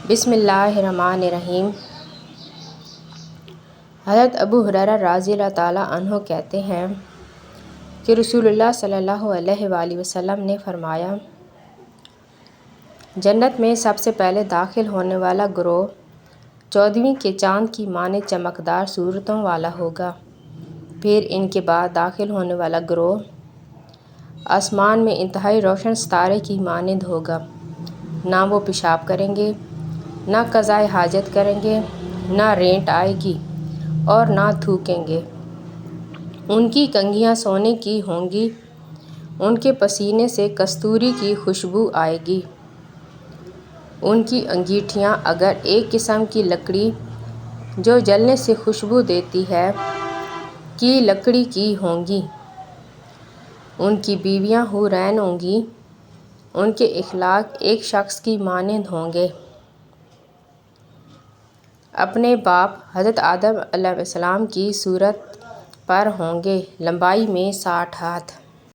بسم اللہ الرحمن الرحیم۔ حضرت ابو ہریرہ رضی اللہ تعالیٰ عنہ کہتے ہیں کہ رسول اللہ صلی اللہ علیہ وآلہ وسلم نے فرمایا، جنت میں سب سے پہلے داخل ہونے والا گروہ 14ویں کے چاند کی مانند چمکدار صورتوں والا ہوگا۔ پھر ان کے بعد داخل ہونے والا گروہ آسمان میں انتہائی روشن ستارے کی مانند ہوگا۔ نہ وہ پیشاب کریں گے، نہ قضائے حاجت کریں گے، نہ رینٹ آئے گی اور نہ تھوکیں گے۔ ان کی کنگھیاں سونے کی ہوں گی، ان کے پسینے سے کستوری کی خوشبو آئے گی۔ ان کی انگیٹھیاں اگر ایک قسم کی لکڑی جو جلنے سے خوشبو دیتی ہے کی لکڑی کی ہوں گی۔ ان کی بیویاں حور عین ہوں گی، ان کے اخلاق ایک شخص کی مانند ہوں گے۔ اپنے باپ حضرت آدم علیہ السلام کی صورت پر ہوں گے، لمبائی میں 60 ہاتھ۔